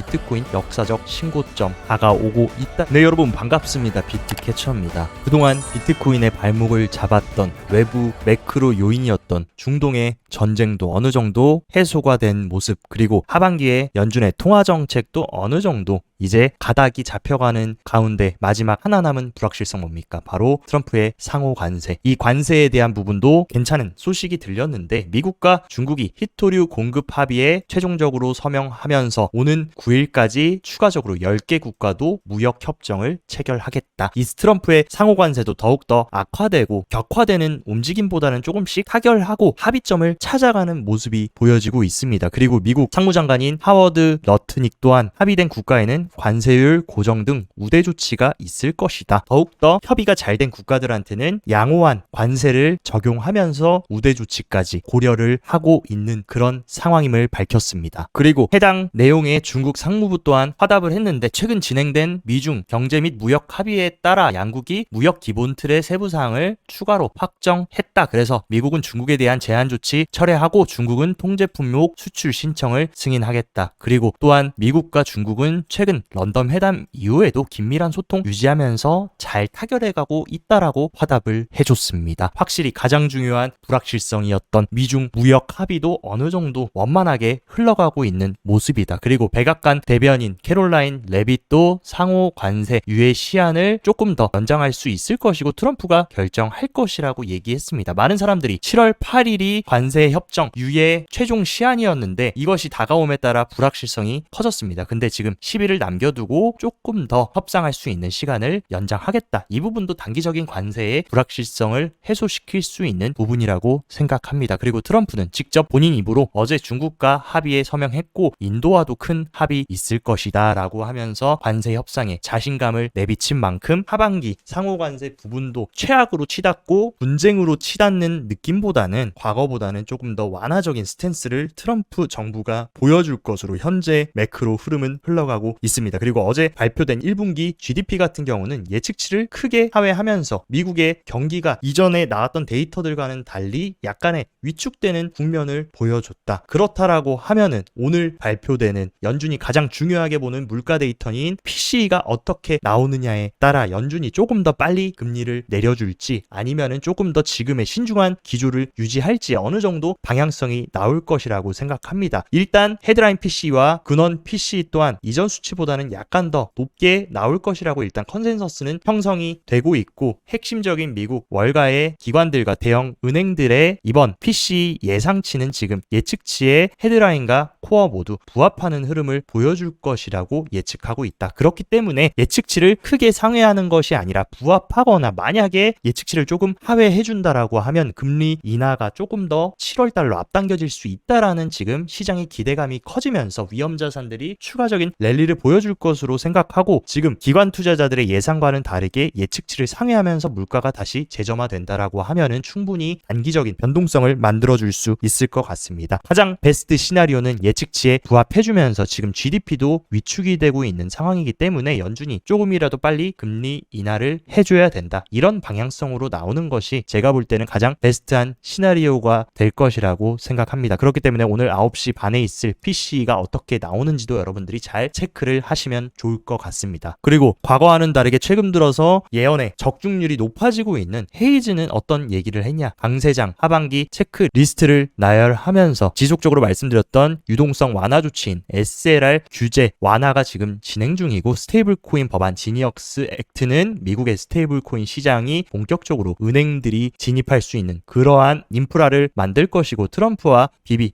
비트코인 역사적 신고점 다가오고 있다. 네, 여러분 반갑습니다. 비트캐쳐입니다. 그동안 비트코인의 발목을 잡았던 외부 매크로 요인이었던 중동의 전쟁도 어느 정도 해소가 된 모습, 그리고 하반기에 연준의 통화 정책도 어느 정도 이제 가닥이 잡혀가는 가운데 마지막 하나 남은 불확실성 뭡니까? 바로 트럼프의 상호 관세. 이 관세에 대한 부분도 괜찮은 소식이 들렸는데, 미국과 중국이 히토류 공급 합의에 최종적으로 서명하면서 오는 9일까지 추가적으로 10개 국가도 무역 협정을 체결하겠다. 이 트럼프의 상호 관세도 더욱더 악화되고 격화되는 움직임보다는 조금씩 타결하고 합의점을 찾아가는 모습이 보여지고 있습니다. 그리고 미국 상무장관인 하워드 러트닉 또한 합의된 국가에는 관세율 고정 등 우대 조치가 있을 것이다. 더욱더 협의가 잘 된 국가들한테는 양호한 관세를 적용하면서 우대 조치까지 고려를 하고 있는 그런 상황임을 밝혔습니다. 그리고 해당 내용에 중국 상무부 또한 화답을 했는데, 최근 진행된 미중 경제 및 무역 합의에 따라 양국이 무역 기본 틀의 세부 사항을 추가로 확정했다. 그래서 미국은 중국에 대한 제한 조치 철회하고 중국은 통제품목 수출 신청을 승인하겠다. 그리고 또한 미국과 중국은 최근 런던 회담 이후에도 긴밀한 소통 유지하면서 잘 타결해가고 있다라고 화답을 해줬습니다. 확실히 가장 중요한 불확실성이었던 미중 무역 합의도 어느 정도 원만하게 흘러가고 있는 모습이다. 그리고 백악관 대변인 캐롤라인 레빗도 상호 관세 유예 시한을 조금 더 연장할 수 있을 것이고 트럼프가 결정할 것이라고 얘기했습니다. 많은 사람들이 7월 8일이 관세 협정 유예 최종 시한이었는데 이것이 다가옴에 따라 불확실성이 커졌습니다. 근데 지금 10일을 남겨두고 조금 더 협상할 수 있는 시간을 연장하겠다. 이 부분도 단기적인 관세의 불확실성을 해소시킬 수 있는 부분이라고 생각합니다. 그리고 트럼프는 직접 본인 입으로 어제 중국과 합의에 서명했고 인도와도 큰 합의 있을 것이다 라고 하면서 관세 협상에 자신감을 내비친 만큼 하반기 상호 관세 부분도 최악으로 치닫고 분쟁으로 치닫는 느낌보다는 과거보다는 조금 더 완화적인 스탠스를 트럼프 정부가 보여줄 것으로 현재 매크로 흐름은 흘러가고 있습니다. 그리고 어제 발표된 1분기 GDP 같은 경우는 예측치를 크게 하회하면서 미국의 경기가 이전에 나왔던 데이터들과는 달리 약간의 위축되는 국면을 보여줬다. 그렇다라고 하면은 오늘 발표되는 연준이 가장 중요하게 보는 물가 데이터인 PCE가 어떻게 나오느냐에 따라 연준이 조금 더 빨리 금리를 내려줄지 아니면은 조금 더 지금의 신중한 기조를 유지할지 어느 정도 방향성이 나올 것이라고 생각합니다. 일단 헤드라인 PCE와 근원 PCE 또한 이전 수치보다는 약간 더 높게 나올 것이라고 일단 컨센서스는 형성이 되고 있고, 핵심적인 미국 월가의 기관들과 대형 은행들의 이번 PCE 예상치는 지금 예측치의 헤드라인과 코어 모두 부합하는 흐름을 보여줄 것이라고 예측하고 있다. 그렇기 때문에 예측치를 크게 상회하는 것이 아니라 부합하거나 만약에 예측치를 조금 하회해준다라고 하면 금리 인하가 조금 더 7월달로 앞당겨질 수 있다라는 지금 시장의 기대감이 커지면서 위험 자산들이 추가적인 랠리를 보여줄 것으로 생각하고, 지금 기관 투자자들의 예상과는 다르게 예측치를 상회하면서 물가가 다시 재점화된다라고 하면은 충분히 단기적인 변동성을 만들어줄 수 있을 것 같습니다. 가장 베스트 시나리오는 예측치에 부합해주면서 지금 GDP도 위축이 되고 있는 상황이기 때문에 연준이 조금이라도 빨리 금리 인하를 해줘야 된다. 이런 방향성으로 나오는 것이 제가 볼 때는 가장 베스트한 시나리오가 될 것이라고 생각합니다. 그렇기 때문에 오늘 9시 반에 있을 PCE가 어떻게 나오는지도 여러분들이 잘 체크를 하시면 좋을 것 같습니다. 그리고 과거와는 다르게 최근 들어서 예언의 적중률이 높아지고 있는 헤이즈는 어떤 얘기를 했냐? 강 세장 하반기 체크 리스트를 나열하면서 지속적으로 말씀드렸던 유동성 완화 조치인 SLR 규제 완화가 지금 진행 중이고, 스테이블 코인 법안 지니억스 액트는 미국의 스테이블 코인 시장이 본격적으로 은행들이 진입할 수 있는 그러한 인프라를 만들 것이고, 트럼프와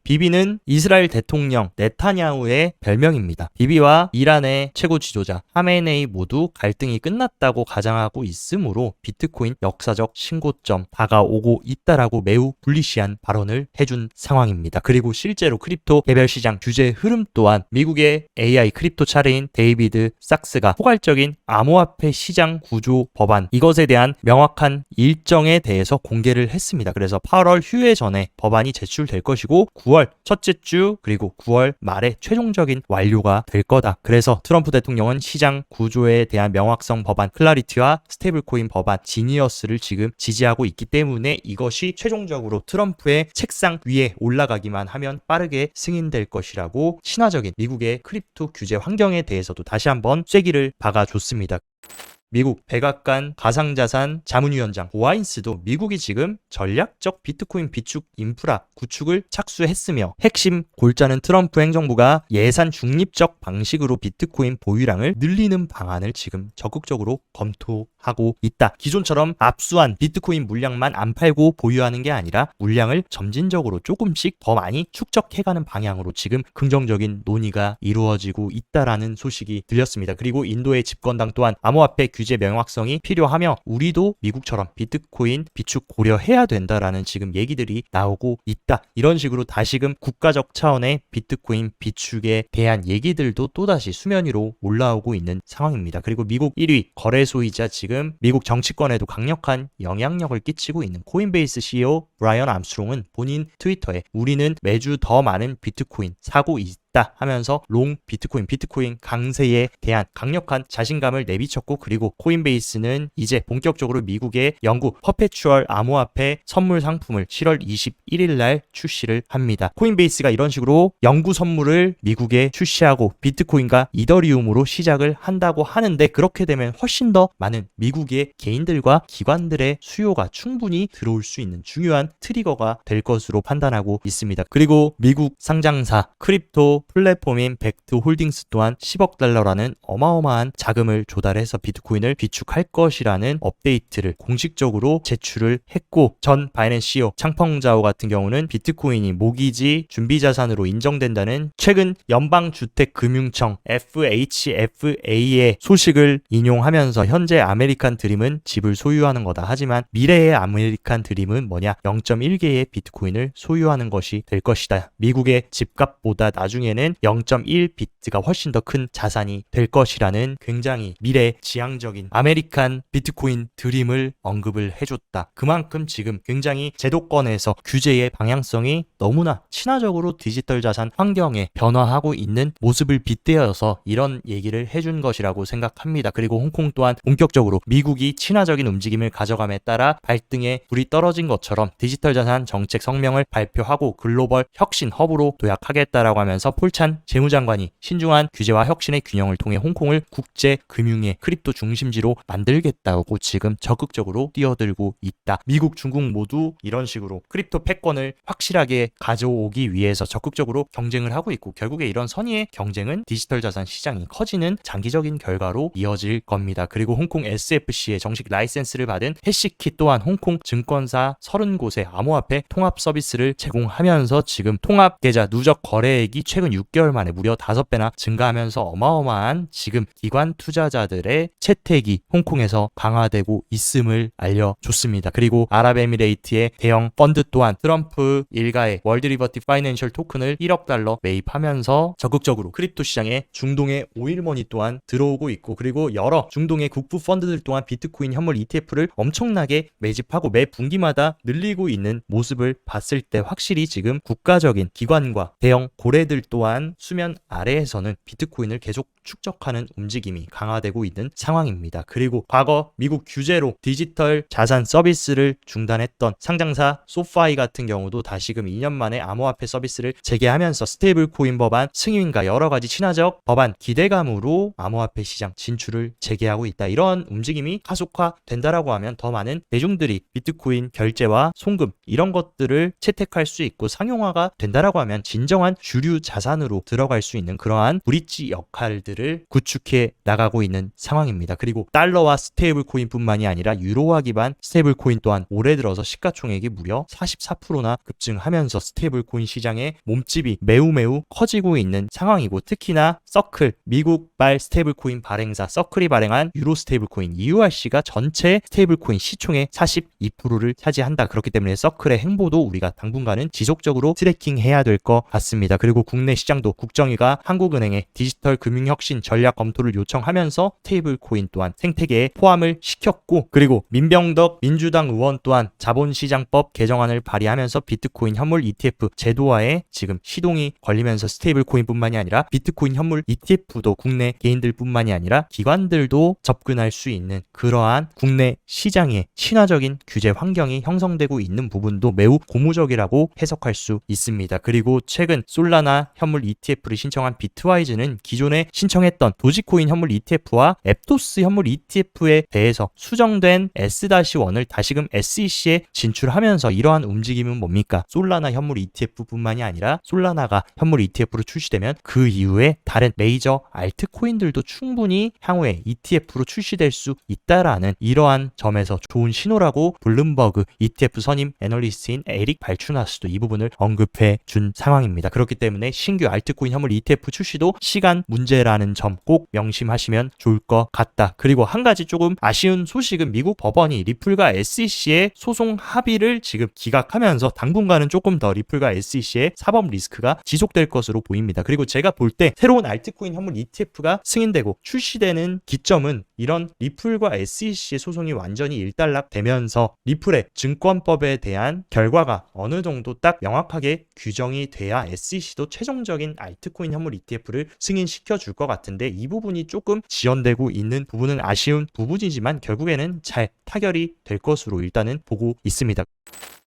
비비는 이스라엘 대통령 네타냐후의 별명입니다. 비비와 이란의 최고 지도자 하메네이 모두 갈등이 끝났다고 가장하고 있으므로 비트코인 역사적 신고점 다가오고 있다라고 매우 불리시한 발언을 해준 상황입니다. 그리고 실제로 크립토 개별 시장 규제 흐름 또한 미국의 AI 크립토 차례인 데이비드 sak스가 포괄적인 암호화폐 시장 구조 법안 이것에 대한 명확한 일정에 대해서 공개를 했습니다. 그래서 8월 휴회 전에 법안이 제출될 것이고 9월 첫째 주 그리고 9월 말에 최종적인 완료가 될 거다. 그래서 트럼프 대통령은 시장 구조에 대한 명확성 법안 클라리티와 스테이블코인 법안 지니어스를 지금 지지하고 있기 때문에 이것이 최종적으로 트럼프의 책상 위에 올라가기만 하면 빠르게 승인될 것이라고 친화적인 미국의 크립토 규제 환경에 대해서도 다시 한번 쐐기를 박아줬습니다. 미국 백악관 가상자산 자문위원장 보아인스도 미국이 지금 전략적 비트코인 비축 인프라 구축을 착수했으며 핵심 골자는 트럼프 행정부가 예산 중립적 방식으로 비트코인 보유량을 늘리는 방안을 지금 적극적으로 검토하고 있다. 기존처럼 압수한 비트코인 물량만 안 팔고 보유하는 게 아니라 물량을 점진적으로 조금씩 더 많이 축적해가는 방향으로 지금 긍정적인 논의가 이루어지고 있다라는 소식이 들렸습니다. 그리고 인도의 집권당 또한 암호화폐 규제 명확성이 필요하며 우리도 미국처럼 비트코인 비축 고려해야 된다라는 지금 얘기들이 나오고 있다. 이런 식으로 다시금 국가적 차원의 비트코인 비축에 대한 얘기들도 또다시 수면 위로 올라오고 있는 상황입니다. 그리고 미국 1위 거래소이자 지금 미국 정치권에도 강력한 영향력을 끼치고 있는 코인베이스 CEO 브라이언 암스트롱은 본인 트위터에 우리는 매주 더 많은 비트코인 사고 있다 하면서 롱 비트코인 강세에 대한 강력한 자신감을 내비쳤고 그리고 코인베이스는 이제 본격적으로 미국의 영구 퍼페추얼 암호화폐 선물 상품을 7월 21일 날 출시를 합니다. 코인베이스가 이런 식으로 영구 선물을 미국에 출시하고 비트코인과 이더리움으로 시작을 한다고 하는데 그렇게 되면 훨씬 더 많은 미국의 개인들과 기관들의 수요가 충분히 들어올 수 있는 중요한 트리거가 될 것으로 판단하고 있습니다. 그리고 미국 상장사 크립토 플랫폼인 벡트 홀딩스 또한 10억 달러라는 어마어마한 자금을 조달해서 비트코인을 비축할 것이라는 업데이트를 공식적으로 제출을 했고 전 바이낸스 CEO 창펑자오 같은 경우는 비트코인이 모기지 준비자산으로 인정된다는 최근 연방주택금융청 FHFA의 소식을 인용하면서 현재 아메리칸 드림은 집을 소유하는 거다. 하지만 미래의 아메리칸 드림은 뭐냐? 0.1개의 비트코인을 소유하는 것이 될 것이다. 미국의 집값보다 나중에는 0.1비트가 훨씬 더 큰 자산이 될 것이라는 굉장히 미래지향적인 아메리칸 비트코인 드림을 언급을 해줬다. 그만큼 지금 굉장히 제도권에서 규제의 방향성이 너무나 친화적으로 디지털 자산 환경에 변화하고 있는 모습을 빗대어서 이런 얘기를 해준 것이라고 생각합니다. 그리고 홍콩 또한 본격적으로 미국이 친화적인 움직임을 가져감에 따라 발등에 불이 떨어진 것처럼 디지털 자산 정책 성명을 발표하고 글로벌 혁신 허브로 도약하겠다라고 하면서 폴찬 재무장관이 신중한 규제와 혁신의 균형을 통해 홍콩을 국제 금융의 크립토 중심지로 만들겠다고 지금 적극적으로 뛰어들고 있다. 미국, 중국 모두 이런 식으로 크립토 패권을 확실하게 가져오기 위해서 적극적으로 경쟁을 하고 있고 결국에 이런 선의의 경쟁은 디지털 자산 시장이 커지는 장기적인 결과로 이어질 겁니다. 그리고 홍콩 SFC의 정식 라이센스를 받은 해시키 또한 홍콩 증권사 30곳의 암호화폐 통합 서비스를 제공하면서 지금 통합 계좌 누적 거래액이 최근 6개월 만에 무려 5배나 증가하면서 어마어마한 지금 기관 투자자들의 채택이 홍콩에서 강화되고 있음을 알려줬습니다. 그리고 아랍에미레이트의 대형 펀드 또한 트럼프 일가의 월드 리버티 파이낸셜 토큰을 1억 달러 매입하면서 적극적으로 크립토 시장에 중동의 오일머니 또한 들어오고 있고 그리고 여러 중동의 국부 펀드들 또한 비트코인 현물 ETF를 엄청나게 매집하고 매 분기마다 늘리고 있는 모습을 봤을 때 확실히 지금 국가적인 기관과 대형 고래들 또한 수면 아래에서는 비트코인을 계속 축적하는 움직임이 강화되고 있는 상황입니다. 그리고 과거 미국 규제로 디지털 자산 서비스를 중단했던 상장사 소파이 같은 경우도 다시금 2년 만에 암호화폐 서비스를 재개하면서 스테이블 코인 법안 승인과 여러 가지 친화적 법안 기대감으로 암호화폐 시장 진출을 재개하고 있다. 이런 움직임이 가속화된다라고 하면 더 많은 대중들이 비트코인 결제와 송금 이런 것들을 채택할 수 있고 상용화가 된다라고 하면 진정한 주류 자산으로 들어갈 수 있는 그러한 브릿지 역할들을 구축해 나가고 있는 상황입니다. 그리고 달러와 스테이블 코인뿐만이 아니라 유로화 기반 스테이블 코인 또한 올해 들어서 시가총액이 무려 44%나 급증하면서 스테이블 코인 시장의 몸집이 매우 커지고 있는 상황이고 특히나 서클 미국발 스테이블 코인 발행사 서클이 발행한 유로 스테이블 코인 EURC가 전체 스테이블 코인 시총의 42%를 차지한다. 그렇기 때문에 서클의 행보도 우리가 당분간은 지속적으로 트래킹해야 될 것 같습니다. 그리고 국내 국내 시장도 국정위가 한국은행에 디지털 금융혁신 전략 검토를 요청하면서 스테이블 코인 또한 생태계에 포함을 시켰고, 그리고 민병덕 민주당 의원 또한 자본시장법 개정안을 발의하면서 비트코인 현물 ETF 제도화에 지금 시동이 걸리면서 스테이블 코인뿐만이 아니라 비트코인 현물 ETF도 국내 개인들뿐만이 아니라 기관들도 접근할 수 있는 그러한 국내 시장의 친화적인 규제 환경이 형성되고 있는 부분도 매우 고무적이라고 해석할 수 있습니다. 그리고 최근 솔라나 현물 ETF를 신청한 비트와이즈는 기존에 신청했던 도지코인 현물 ETF와 앱토스 현물 ETF에 대해서 수정된 S-1을 다시금 SEC에 진출하면서 이러한 움직임은 뭡니까? 솔라나 현물 ETF뿐만이 아니라 솔라나가 현물 ETF로 출시되면 그 이후에 다른 메이저 알트코인들도 충분히 향후에 ETF로 출시될 수 있다라는 이러한 점에서 좋은 신호라고 블룸버그 ETF 선임 애널리스트인 에릭 발추나스도 이 부분을 언급해 준 상황입니다. 그렇기 때문에 신규 알트코인 현물 ETF 출시도 시간 문제라는 점 꼭 명심하시면 좋을 것 같다. 그리고 한 가지 조금 아쉬운 소식은 미국 법원이 리플과 SEC의 소송 합의를 지금 기각하면서 당분간은 조금 더 리플과 SEC의 사법 리스크가 지속될 것으로 보입니다. 그리고 제가 볼 때 새로운 알트코인 현물 ETF가 승인되고 출시되는 기점은 이런 리플과 SEC의 소송이 완전히 일단락되면서 리플의 증권법에 대한 결과가 어느 정도 딱 명확하게 규정이 돼야 SEC도 최종적인 알트코인 현물 ETF를 승인시켜 줄 것 같은데, 이 부분이 조금 지연되고 있는 부분은 아쉬운 부분이지만 결국에는 잘 타결이 될 것으로 일단은 보고 있습니다.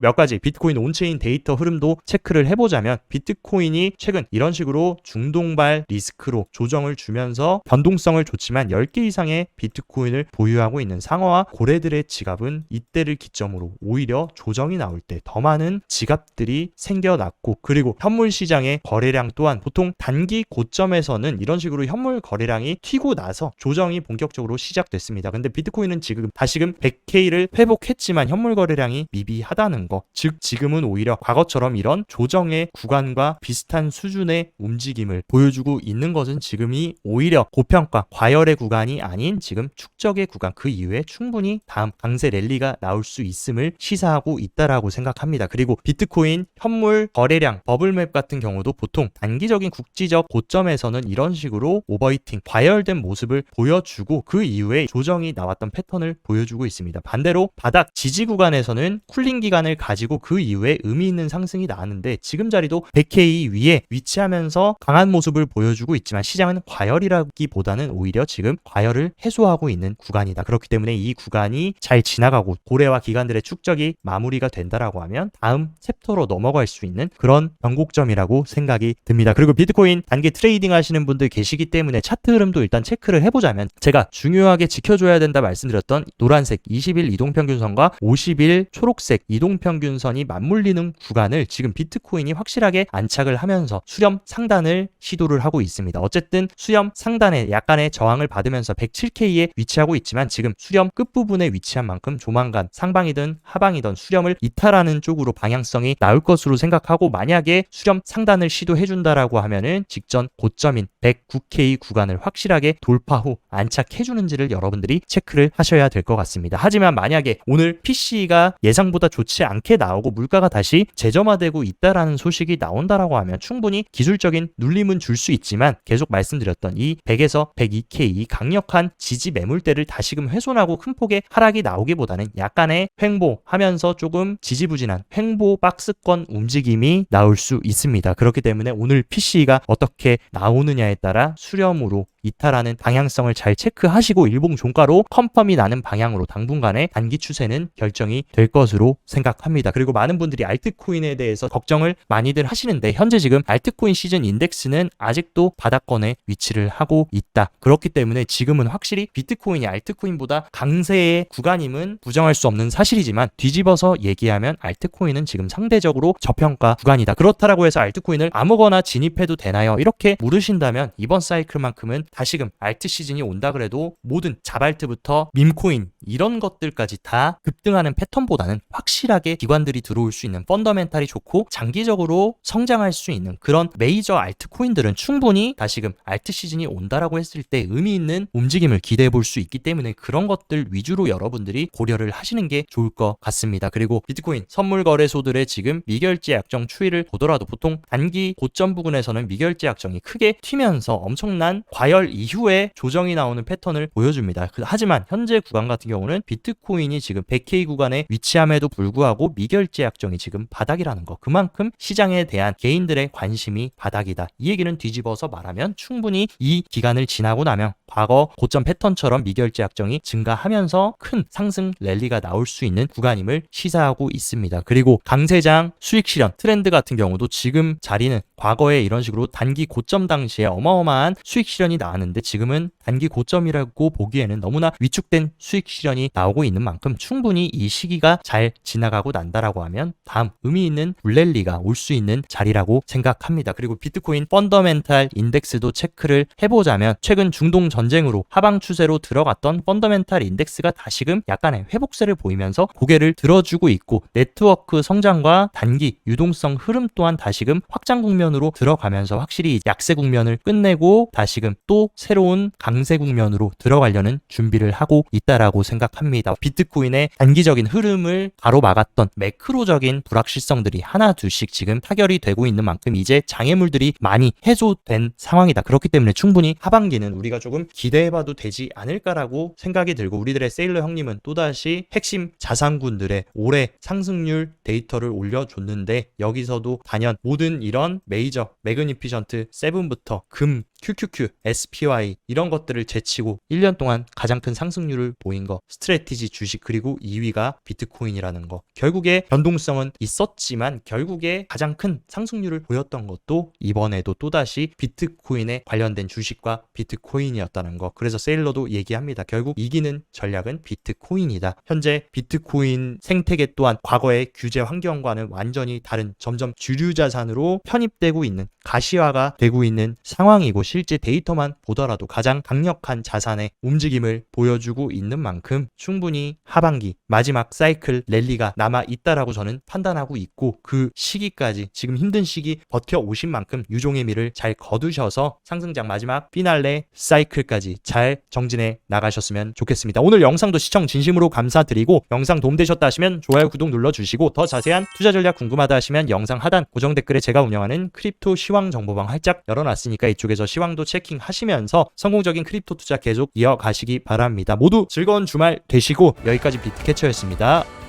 몇 가지 비트코인 온체인 데이터 흐름도 체크를 해보자면, 비트코인이 최근 이런 식으로 중동발 리스크로 조정을 주면서 변동성을 줬지만 10개 이상의 비트코인을 보유하고 있는 상어와 고래들의 지갑은 이때를 기점으로 오히려 조정이 나올 때 더 많은 지갑들이 생겨났고, 그리고 현물 시장의 거래량 또한 보통 단기 고점에서는 이런 식으로 현물 거래량이 튀고 나서 조정이 본격적으로 시작됐습니다. 근데 비트코인은 지금 다시금 100K를 회복했지만 현물 거래량이 미비하다는 거, 즉 지금은 오히려 과거처럼 이런 조정의 구간과 비슷한 수준의 움직임을 보여주고 있는 것은 지금이 오히려 고평가 과열의 구간이 아닌 지금 축적의 구간, 그 이후에 충분히 다음 강세 랠리가 나올 수 있음을 시사하고 있다라고 생각합니다. 그리고 비트코인 현물 거래량 버블맵 같은 경우도 보통 단기적인 국지적 고점에서는 이런 식으로 오버히팅 과열된 모습을 보여주고 그 이후에 조정이 나왔던 패턴을 보여주고 있습니다. 반대로 바닥 지지 구간에서는 쿨링 기간을 가지고 그 이후에 의미 있는 상승이 나왔는데, 지금 자리도 100K 위에 위치하면서 강한 모습을 보여주고 있지만 시장은 과열이라기보다는 오히려 지금 과열을 해소하고 있는 구간이다. 그렇기 때문에 이 구간이 잘 지나가고 고래와 기관들의 축적이 마무리가 된다라고 하면 다음 챕터로 넘어갈 수 있는 그런 변곡점이라고 생각이 듭니다. 그리고 비트코인 단기 트레이딩 하시는 분들 계시기 때문에 차트 흐름도 일단 체크를 해보자면, 제가 중요하게 지켜줘야 된다 말씀드렸던 노란색 20일 이동평균선과 50일 초록색 이동평균선이 맞물리는 구간을 지금 비트코인이 확실하게 안착을 하면서 수렴 상단을 시도를 하고 있습니다. 어쨌든 수렴 상단에 약간의 저항을 받으면서 107K에 위치하고 있지만 지금 수렴 끝부분에 위치한 만큼 조만간 상방이든 하방이든 수렴을 이탈하는 쪽으로 방향성이 나올 것으로 생각하고, 만약에 수렴 상단을 시도해준다라고 하면은 직전 고점인 109K 구간을 확실하게 돌파 후 안착해주는지를 여러분들이 체크를 하셔야 될 것 같습니다. 하지만 만약에 오늘 PC가 예상보다 좋지 않게 나오고 물가가 다시 재점화되고 있다라는 소식이 나온다라고 하면 충분히 기술적인 눌림은 줄 수 있지만, 계속 말씀드렸던 이 100에서 102K 이 강력한 지지 매물대를 다시금 훼손하고 큰 폭의 하락이 나오기보다는 약간의 횡보하면서 조금 지지부진한 횡보 박스권 움직임이 나올 수 있습니다. 그렇기 때문에 오늘 PC가 어떻게 나오느냐에 따라 수렴으로 이탈하는 방향성을 잘 체크하시고 일봉 종가로 컨펌이 나는 방향으로 당분간의 단기 추세는 결정이 될 것으로 생각합니다. 그리고 많은 분들이 알트코인에 대해서 걱정을 많이들 하시는데, 현재 지금 알트코인 시즌 인덱스는 아직도 바닥권에 위치를 하고 있다. 그렇기 때문에 지금은 확실히 비트코인이 알트코인보다 강세의 구간임은 부정할 수 없는 사실이지만, 뒤집어서 얘기하면 알트코인은 지금 상대적으로 저평가 구간이다. 그렇다라고 해서 알트코인을 아무거나 진입해도 되나요? 이렇게 물으신다면 이번 사이클만큼은 다시금 알트 시즌이 온다 그래도 모든 자발트부터 밈코인 이런 것들까지 다 급등하는 패턴보다는 확실하게 기관들이 들어올 수 있는 펀더멘탈이 좋고 장기적으로 성장할 수 있는 그런 메이저 알트코인들은 충분히 다시금 알트 시즌이 온다라고 했을 때 의미 있는 움직임을 기대해 볼 수 있기 때문에 그런 것들 위주로 여러분들이 고려를 하시는 게 좋을 것 같습니다. 그리고 비트코인 선물 거래소들의 지금 미결제 약정 추이를 보더라도 보통 단기 고점 부근에서는 미결제 약정이 크게 튀면서 엄청난 과열 이후에 조정이 나오는 패턴을 보여줍니다. 하지만 현재 구간 같은 경우는 비트코인이 지금 100K 구간에 위치함에도 불구하고 미결제 약정이 지금 바닥이라는 거, 그만큼 시장에 대한 개인들의 관심이 바닥이다. 이 얘기는 뒤집어서 말하면 충분히 이 기간을 지나고 나면 과거 고점 패턴처럼 미결제 약정이 증가하면서 큰 상승 랠리가 나올 수 있는 구간임을 시사하고 있습니다. 그리고 강세장 수익 실현 트렌드 같은 경우도 지금 자리는 과거에 이런 식으로 단기 고점 당시에 어마어마한 수익 실현이 나왔는데 지금은 단기 고점이라고 보기에는 너무나 위축된 수익 실현이 나오고 있는 만큼 충분히 이 시기가 잘 지나가고 난다라고 하면 다음 의미 있는 블랠리가 올 수 있는 자리라고 생각합니다. 그리고 비트코인 펀더멘탈 인덱스도 체크를 해보자면 최근 중동 전쟁으로 하방 추세로 들어갔던 펀더멘탈 인덱스가 다시금 약간의 회복세를 보이면서 고개를 들어주고 있고 네트워크 성장과 단기 유동성 흐름 또한 다시금 확장 국면으로 들어가면서 확실히 약세 국면을 끝내고 다시금 또 새로운 강세 국면으로 들어가려는 준비를 하고 있다라고 생각합니다. 비트코인의 단기적인 흐름을 가로막았던 매크로적인 불확실성들이 하나 둘씩 지금 타결이 되고 있는 만큼 이제 장애물들이 많이 해소된 상황이다. 그렇기 때문에 충분히 하반기는 우리가 조금 기대해봐도 되지 않을까라고 생각이 들고 우리들의 세일러 형님은 또다시 핵심 자산군들의 올해 상승률 데이터를 올려줬는데 여기서도 단연 모든 이런 메이저 매그니피션트 7부터 금, QQQ, SPY 이런 것들을 제치고 1년 동안 가장 큰 상승률을 보인 거 스트래티지 주식 그리고 2위가 비트코인이라는 거 결국에 변동성은 있었지만 결국에 가장 큰 상승률을 보였던 것도 이번에도 또다시 비트코인에 관련된 주식과 비트코인이었다는 거 그래서 세일러도 얘기합니다. 결국 이기는 전략은 비트코인이다. 현재 비트코인 생태계 또한 과거의 규제 환경과는 완전히 다른 점점 주류 자산으로 편입되고 있는 가시화가 되고 있는 상황이고 실제 데이터만 보더라도 가장 강력한 자산의 움직임을 보여주고 있는 만큼 충분히 하반기 마지막 사이클 랠리가 남아 있다라고 저는 판단하고 있고 그 시기까지 지금 힘든 시기 버텨오신 만큼 유종의 미를 잘 거두셔서 상승장 마지막 피날레 사이클까지 잘 정진해 나가셨으면 좋겠습니다. 오늘 영상도 시청 진심으로 감사드리고 영상 도움되셨다 하시면 좋아요 구독 눌러주시고 더 자세한 투자 전략 궁금하다 하시면 영상 하단 고정 댓글에 제가 운영하는 크립토 시황 정보방 활짝 열어놨으니까 이쪽에서 시황도 체킹하시면서 성공적인 크립토 투자 계속 이어가시기 바랍니다. 모두 즐거운 주말 되시고 여기까지 비트캐쳐였습니다.